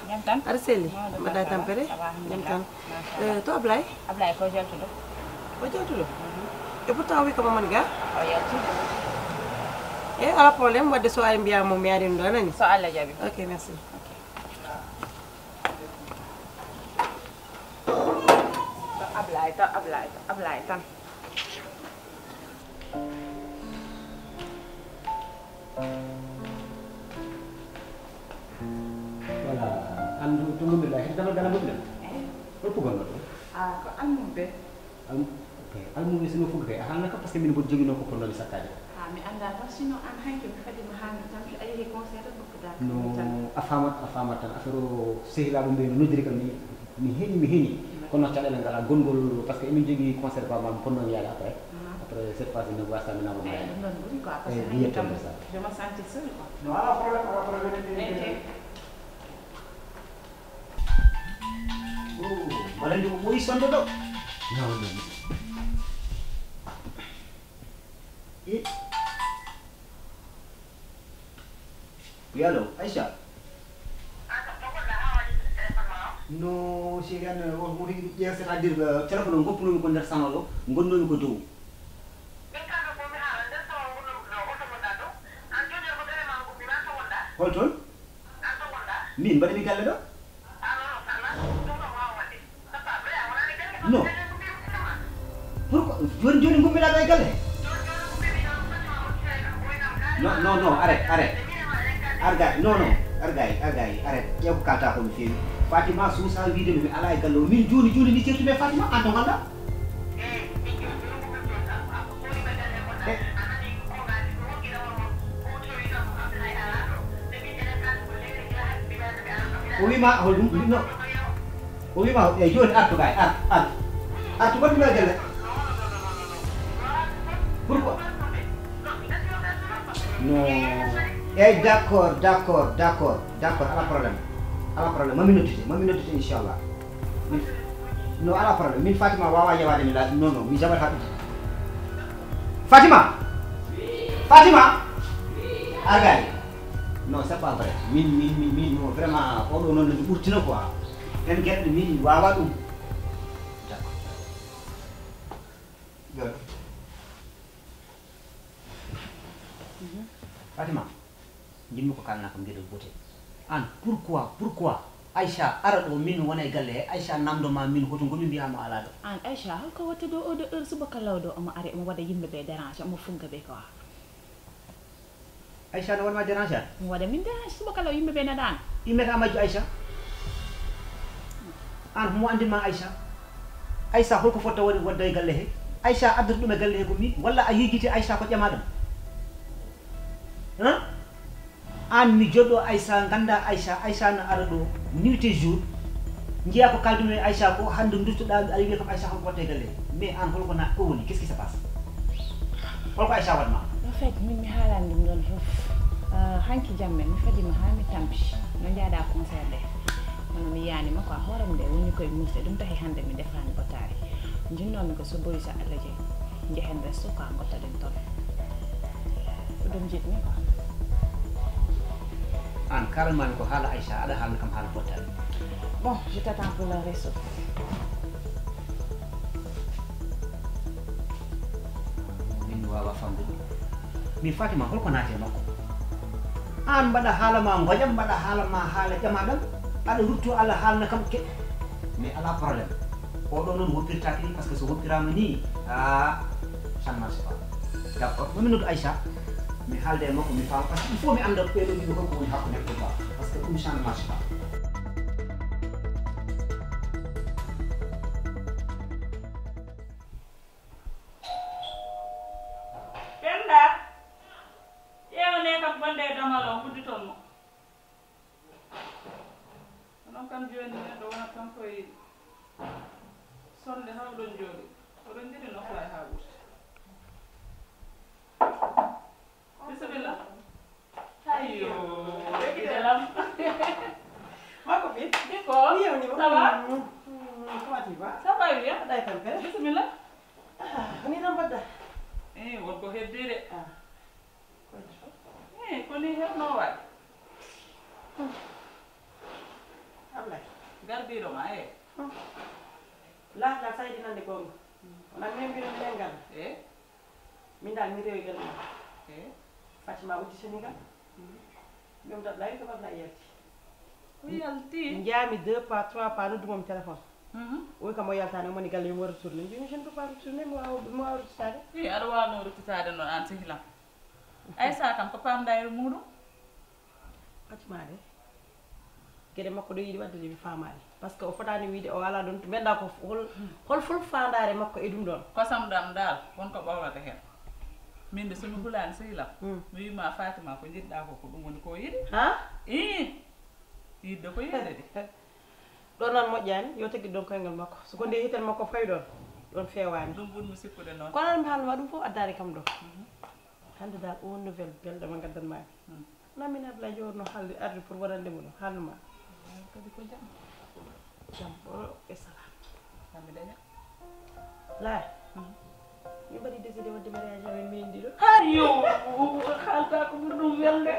Jam tan. Aɗa selli mbaɗɗa tampere jam tan to Ablaye Ablaye ko jaltuɗo o jaltuɗo e pourtant wi ko mamani ga o yaltude e ala probléme wadde so ari mbiyamo mi ari ɗo nani so Allah jaɓi ok merci Ablaye tan voilà andu tungumila hedama dana mabila ko gonno do ko almumɓe okay almumi sino fugre halna ka parce que min bo jogino ko porno sakade mi anda tan sino an hanki mi kadi mi hami tan so ayi conseil tan bokkuda no afama tan affaire sehila bo be no diri kam mi heni kono calel ngala gongol parce que emin jogi concert ba mam porno yaala après cette fois ne voit ça maintenant mo may non buri quoi parce que je me sentais seule quoi non ala problème malah dia mau isan dulu. No. Halo, Aisyah. No, si kan orang dia seradir cara pun ngop pun ngondar sana lo, ngondo mi ko do. Hold on. Min bari mi galle do? No. Pourquoi joni ngummi la galle? No, arrête. Argay, no, argay, arrête. Yow kata ko mi fi. Fatima Sousa video mi ala gallo min joni ni certu me Fatima anto ganda? Wima holdum no. Wima joni arto gay, arto ko mi galle. Pourquoi? No. D'accord, ala problème. Mami notite inchallah. No ala problème. Min Fatima wawa yawade mi la non, mi jabat habbi. Fatima! Argay. Non, c'est pas vrai. Min non vraiment o do non no burtina quoi. En gedde min wawa dum. D'accord. Good. Fatima, jimmi ko kalna kam gedol bote. An pourquoi Aisha arado min wona galle Aisha namdo ma min hoto ngomi biyama ala do. An Aisha halko wotte do o de heure subaka lawdo o mo are mo wada yimbe be dérange mo funga be ko. Aisha no wona dérange. Mo wada min dérange subaka law yimbe be na dan. Imeta maju Aisha. An mo andi ma Aisha. Aisha holko fotta woni wadda galle he. Aisha addu dum e galle he ko mi walla a yigiti Aisha ko jamadam. An mi jodo Aisha ganda Aisha na arado nuit et jour njiya ko kaldume Aisha ko hande ndurtuda ari wi ko Aisha ko botte galle mais an holko na ko woni qu'est-ce qui se passe holko Aisha wadma en fait min mi halande dum don fof hanki jamme mi fadi ma ha mi tampi no jaada concert de non mi yani ma ko horam de woni koy musse dum tahi hande mi defani botari jinno mi ko so boy sa Allah je njehen resto ko ngota den ton dum jitni ko an carrément ko hala Aisha ada hal kam hala botari. Bon, je t'attends pour le resto. Min wawa famde mi Fatima holko naate makko an bada hala ma ngojam bada hala ma hala jamadam ada rutto ala halna kam ke mais ala problème o do non woppirta ki parce que so woppirama ni ça ne marche pas d'accord mo minuto Aisha mi halde makko mi fam parce que il faut mi anda pedo ni ko woni hakko nek ba parce que comme ça ne marche pas Penda yew ne kam bonde damalo buddi ton mo non kam joni do wona tan koy sonde hawdon jodi odon jidi no fly ha burti bismillah ayo dalam ma copine ko ça va comment tu vas ça va bien day tampere bismillah ni nam badda won ko heddire ko ni hebno waay Ablaye garbiɗo ma e laata saydinande gonga onan min mbiɗo minen ngal min dal mi rewi galle Fatima uddi Sénégal min dat lay ko Ablaye yalti o yalti jaami 2 pas 3 pas noddumami téléphone oy kam o yaltani omoni galle mi wara tourné mbimi je ne peux pas retourner mi wawa ruttitade i aɗa wawno ruttitade noon an sehlam Aissa kam ko pamɗa e muɗum Fatima de gueɗe makko ɗo yiiɗi wadde mi famani par ce que o fotani wiide o ala ɗon to mbeɗa ko hol fol fandare makko e ɗum ɗon kosam ɗam dal wonko ɓawlata hen min de somi hulani sehlam mi wima Fatima ko jiɗɗa ko ɗum woni ko yiɗi ha i yidde ko yiɗde de ɗon noon moƴƴani yo tagui ɗon koyngal makko soko nde hitan makko fawi ɗon fewani ɗum ɓurmi sikkude noon kono mi haalnoma ɗum fof addani kam ɗo hande dal on nouvelle belɗo mo gaddanmami namin Ablaye jowatno haalde arde pour waɗandemo ɗum haalnoma kadi ko jam jam ɓoro e salam kammi daña laa mi mbaɗi décidé wadde mariage amen min ɗiɗo ayo haalta ko ɓuri ɗum welde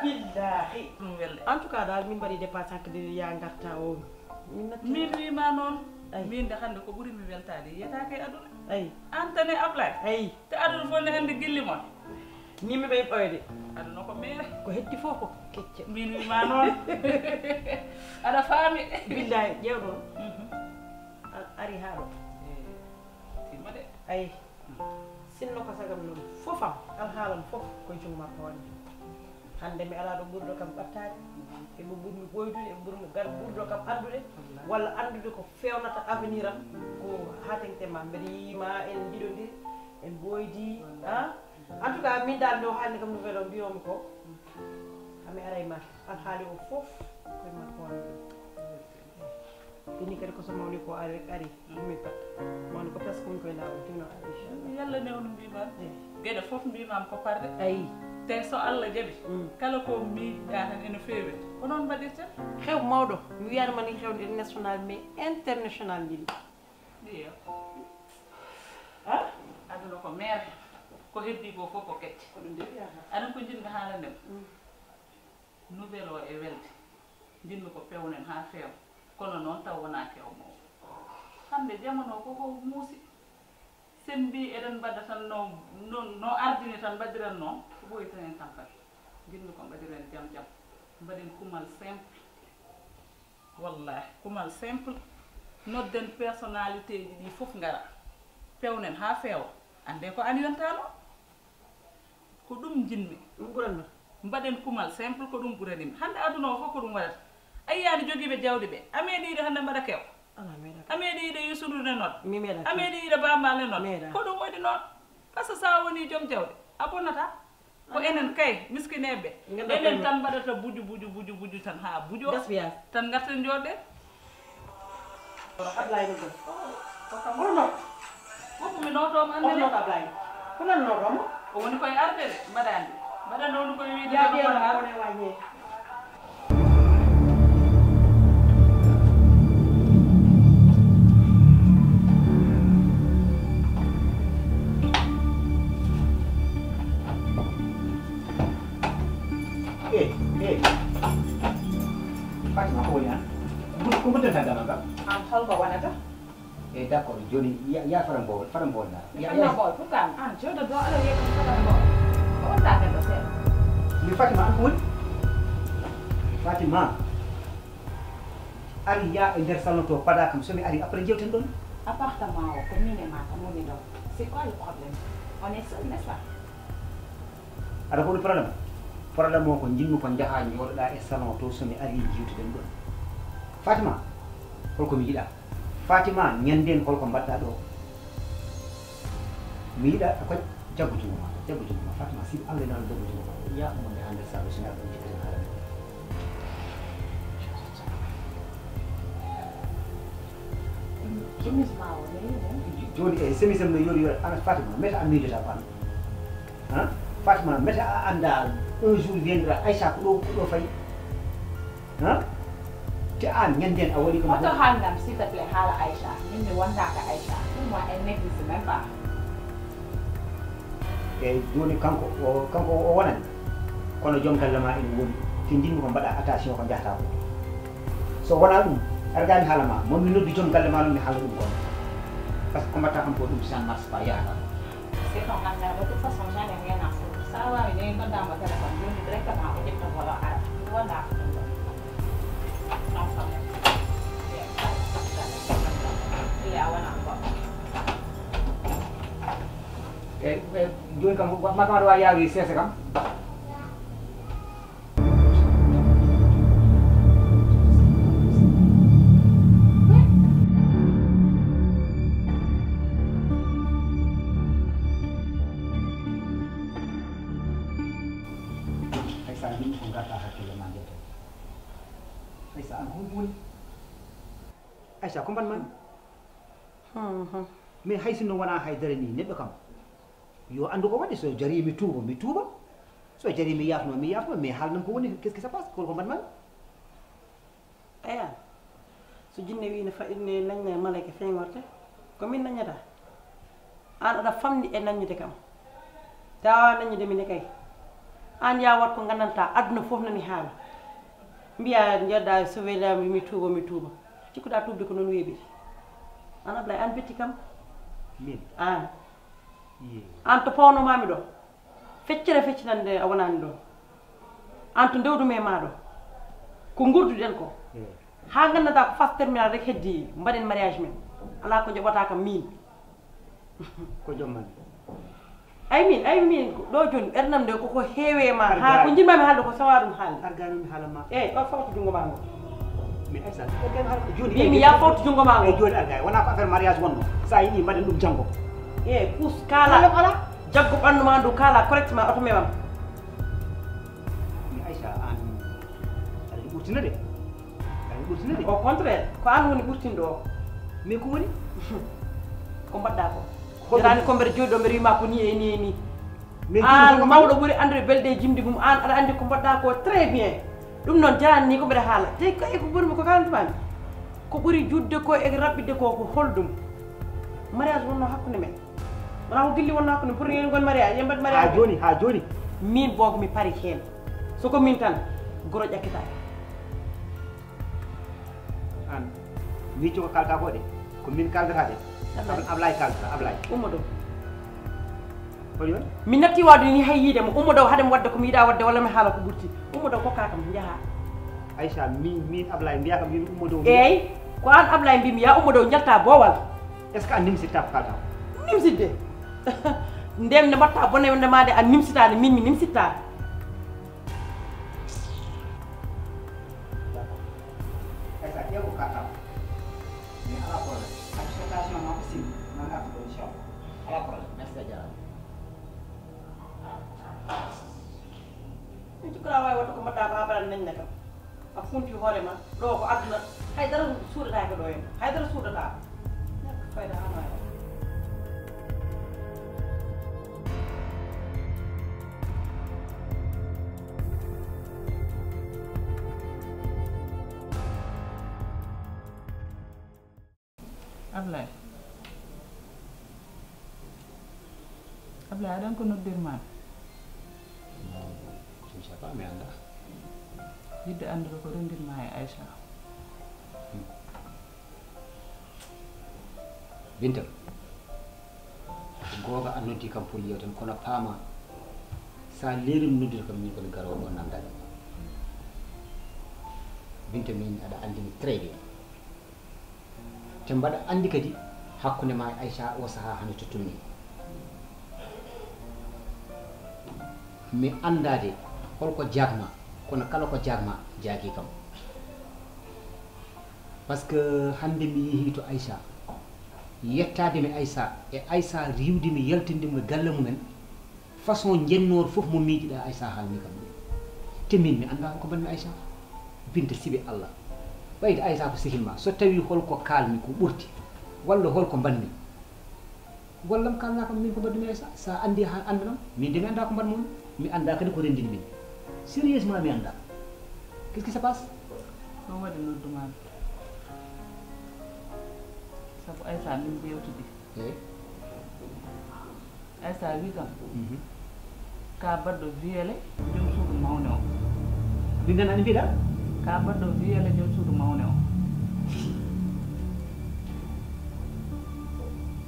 billahi ɗum welde en tout cas dal min mbaɗi dépasse hankde ya garta o min wima noon min de hande ko ɓuuri mi weltade yiyatake e aduna ayi antane Ablaye ayi te aduna fof ne andi gilli mon nimmi ɓe ɓoyde aduna ko meere ko heddi fof ko kecce min wima noon aɗa faami billahi ƴeew ɗon ari ha ɗo timma de ayi sinno ko sagam noon fofam alhaalam fof koye jungo makko wonde hande mi ala ɗo ɓurɗo kam ɓattade eɓe ɓurmi ɓoydude eɓe ɓurmi gar ɓurɗo kam andude walla andude ko fewnata avenir am ko hatengtema mbeɗa yima en jiɗodiri en ɓoydi en tout cas min dal nde o haalni kam nouvelle o mbiyomi ko hami ara e ma alhaali o fof koye makko wonde ɗini kadi ko so mawni ko ari ɗummi pat mawni ko presque woni koye lawol tino ari inchallah yalla newno mbiman gueɗe foof mbimam ko parde ayi te so Allah jaaɓi kala ko miijiɗa tan ene feewi ko noon mbaɗirte xew mawɗo mi wiyanoma ni xewde national mais international jiɗi ɗiyo aduna ko mere ko heddi ko fof ko kecce aɗa ko jinmi haalande nouvelle o e welde jinmi ko pewnen ha feewa kono noon taw wona kewmo hande jamano koko muusi sen mbi eɗen mbaɗa tan no ardini tan mbaɗiren noon ko ɓoyi tan en tampati jinmi ko mbaɗiren jam jam mbaɗen kumal simple wallahi kumal simple nodden personnalité ji ɗi fof ngara pewnen ha feewa ande ko an yontano ko ɗum jinmi ɗum ɓuranno mbaɗen kumal simple ko ɗum ɓuranimi hande aduna o fof ko ɗum waɗata a yiyani joguiɓe jawdi ɓe a meeɗiɗe hande mbaɗa kew a meeɗiɗe yusudude noon a meeɗiɗe bambale noon ko ɗum waɗi noon par ce que sa woni joom jawdi a bonnata ko enen kay miskineɓe enen tan mbaɗata buju tan ha bujo tan garten joɗɗe Ablaye ɗo hono fof mi notoma andene Ablaye hono notoma o woni koye arde de mbaɗandi mbaɗa woni koye wiide wañe Fatima ko woni an ko mbaɗata dama kam an holko wonata d' accord joni ya faram bowol na fanna bowol pourquoi an joɗo do aɗa wiya kam faram bowol ko wonta kado seeɗa mi Fatima an ko woni Fatima ari ya e nder salon to paɗa kam somi ari après jewten ɗon appartement o ko min e ma tan woni ɗo c'est quoi le problème on est seul n'est ce pas aɗa hoɗo probléme o ko jinmi ko jaaha jooɗoɗa e salon to somi ari jiwtuɗen ɗon Fatima holko mi yiɗa Fatima ñanden holko mbaɗɗa ɗo mi yiɗa ko jaggu jungo ma Fatima si Allah nan jaggu jungo ma ya mo ne hande sabu sina ɗon jikketen haala chemise ma o ne joni e chemise am no yori ana Fatima meta an miijota pan Fatima meta a anda un jour viendra Aïcha ko ɗo fayi te an ñanden a waɗi auto handam s'il te plaît haala Aïcha min mi wondaka Aïcha pour moi elle n'existe même pas e joni kanko o wonani kono joom galle ma ene woni te jinmi ko mbaɗa attention ko jahata ko so wona ɗum argami haala ma momi noddi toon galle ma ɗum mi haala ɗum kon par ce que ko mbatta kam ko ɗum ça ne marche pas yahata c'est ton engagement de toute façon j'en ai rien à foutre ça va mais dañu ko dama téléphone joni directement ko jëtta wala ara wala joni kam makama ɗo wawi yaawi seese kam haysa min ko garɗa hakkille ma nde haysa an hon woni Aïcha ko mbanmami mais hay sinno wona haydara ni neɗɗo kam yo andu ko waɗi so jari mi tuuba so jari mi yafno mais haalnam ko woni qu'est ce qui se passe ko mbanmami aya so jinne wi ne nañna malaika feŋorte ko min nañata an aɗa famni e nañude kam tawa nañude mine kay an ya wat ko gandanta aduna fof nani haala mbiya jedda so welami mi tuuba cikkuɗa tuubde ko noon weeɓiri an Ablaye an betti kam min an to pawnomami ɗo feccinande a wonani ɗo an to ndewdumi e ma ɗo ko gurduɗen ko ha gandata ko phase terminal rek heddi mbaɗen mariage men ala ko joɓata kam min ko jommani ay min ɗo joni ɓerdam nde koko heewe ma ha ko jimmami haalde ko sawa ɗum haalde arganimi haala ma eyyi ɗo fawtu jungo ma ngo mais Aïssa argani haala joni mbimi ya fawtu jungo ma ngo joni argani wona ko affaire mariage wonno sa yiiɗi mbaɗen ɗum janggo eyyi pus kala ala jaggo ɓandu ma ndu kala correctement auto memam mais Aïcha an aɗa ɓurtina de au contraire ko an woni ɓurtinɗo o mais ko woni ko mbaɗɗa ko jirani ko mbeɗa jooɗi ɗo mbeɗa wima ko ni e ni mais an mawɗo ɓuuri andude belde e jimdi mum an aɗa andi ko mbaɗɗa ko très bien ɗum noon jarani ni ko mbeɗa haala te kay ko ɓuurimi ko kalantumami ko ɓuuri judde ko e raɓɓidde ko holɗum mariage wonno hakkude men wona ko gilli wonno hakkude pour en gon mariage yen mbaɗ mariage ha joni min bogo mi pari hen soko min tan goro ƴakkitaki an micco ko kalta ko de ko min kaldata de Ablaye kaldata Ablaye ummo ɗo holi on mi natti wawde ni hay yiidemo ummo ɗo haɗemi wadde komi yiiɗa wadde walla mi haala ko ɓurti ummo ɗo kokka kam jaaha Aïcha min Ablaye mbiya kam min ummo dow eyyi ko an Ablaye mbimi ya ummo ɗo jalta boowal est ce que a nimsitta ko kalta nimsidde ndem nde mbatta bonde made a nimsitade min mi nimsitta Aïcha ƴeew ko kalta mais ala problème acceptation ma ko simi man arta ɗo inchallah ala problème merci a jarama min cikkoɗa wawi wadde ko mbaɗɗa ko ha mbaɗa nañna kam a funti hoorema ɗo ko aduna haydara suuɗatake ɗo hen haydara suuɗata nekk fayda hano wawi Ablaye aɗa ko noddirmami je ne sais pas mi anda yidde andude ko rendirma e Aïcha Binta googa a noddi kam pour yewten kono paama sa leerim noddude kam min komi garowo ɗo namdade Binta min aɗa andimi très bien te mbaɗa andi kadi hakkunde ma e Aïcha o saaha hande tottunni mi andade holko jagma kono kala ko jagma jaagi kam par ce que hande mi yeehi to Aïcha yettade mi Aïcha e Aïcha riwde mi yaltindimo galle mumen façon jennor fof mo miijiɗa Aïcha haalni kam te min mi anda ko banmi Aïcha Binta sibi Allah ɓayde Aïcha ko sihilma so tawi holko kalmi ko ɓurti walla holko banmi gollam kalna kam min ko baddumi Aïcha sa andi ha andanam min de mi anda ko banmi mi anda kadi ko rendini min sérieusement mi anda qu'est ce qui se passe ɗum waɗi noddumami sabu Aïcha min jewtidi Aïcha wi kam ka baɗɗo wiyele joom suudu mawne o ɗum nan ani mbiɗa ka baɗɗo wiyele jom suudu mawne o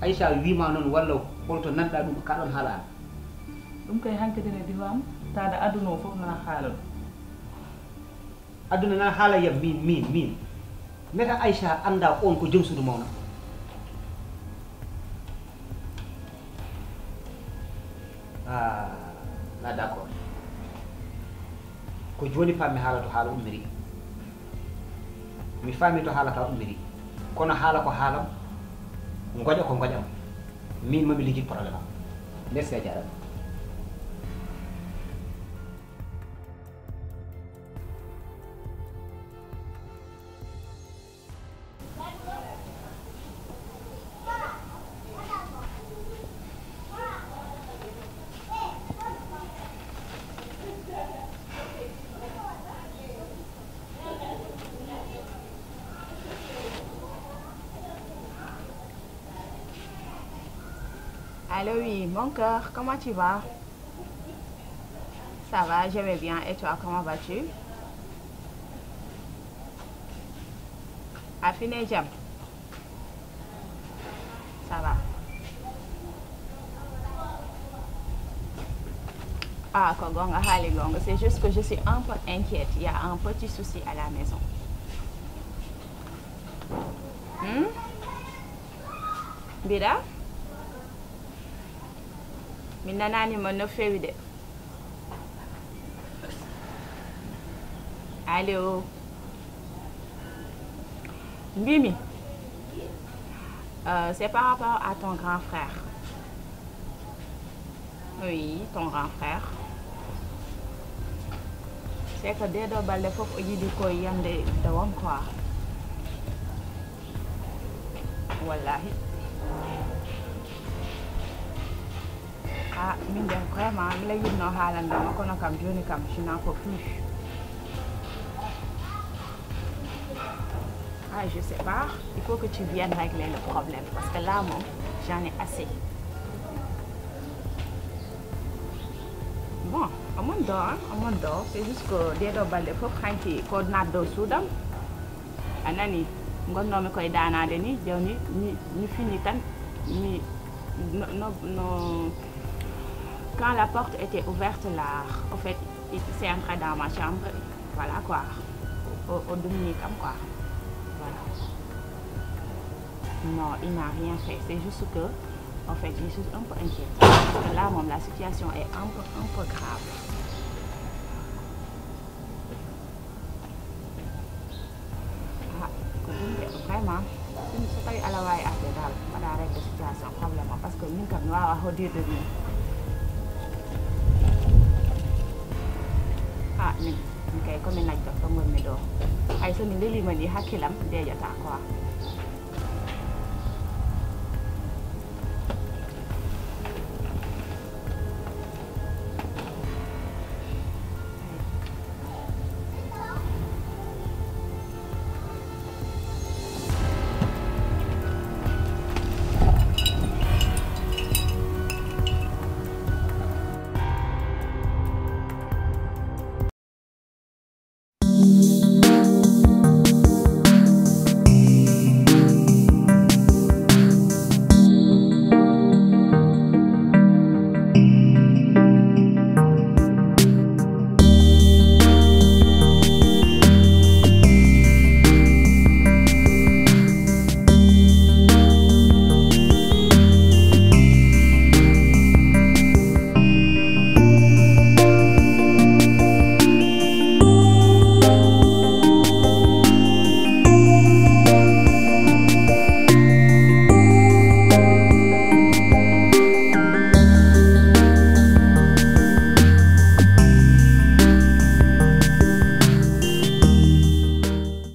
Aïcha wima noon walla holto nanɗa ɗum kaɗon haala ɗum kay hankkadine diwam taada aduna o fof nana haala ɗum aduna nan haala yam min meta Aïcha anda on ko joom suudu mawna la d' accord ko joni pammi haala to haala ummiri mi faami to haala ka ummiri kono haala ko haalam goƴa ko goƴam min mami ligui probléme am merci a jarama Allô, oui, mon cœur, comment tu vas? Ça va, je vais bien. Et toi, comment vas-tu? Affiné Jam. Ça va. Ah, Kogonga, Haligonga, c'est juste que je suis un peu inquiète. Il y a un petit souci à la maison. Bida? Minna nani mo no fewi de. Allô. Mimi. C'est par rapport à ton grand frère. Oui, ton grand frère. C'est que dès que balde fof o yidi ko yande dawam quoi. Wallahi. Ah, mine vraiment, je l'ai dit non, je n'en peux plus. Ah, je sais pas. Il faut que tu viennes régler le problème. Parce que là, moi, j'en ai assez. Bon, à mon dos, c'est juste que dès que il faut que tu coordonnes le Soudan. Anani, je ne sais pas si ni fini tant, ni non. Quand la porte était ouverte là, en fait, il s'est entré dans ma chambre, voilà quoi, au Dominicain quoi, voilà. Non, il n'a rien fait, c'est juste que, en fait, je suis un peu inquiète. Parce que là, même, la situation est un peu grave. Ah, vraiment, si nous sommes à la vaille à la situation, problème, parce que nous, comme nous, on va dire de nous. Ah, ni kay ko min najto ko ngon mi do ay so ni leli mani hakilam de jata quoi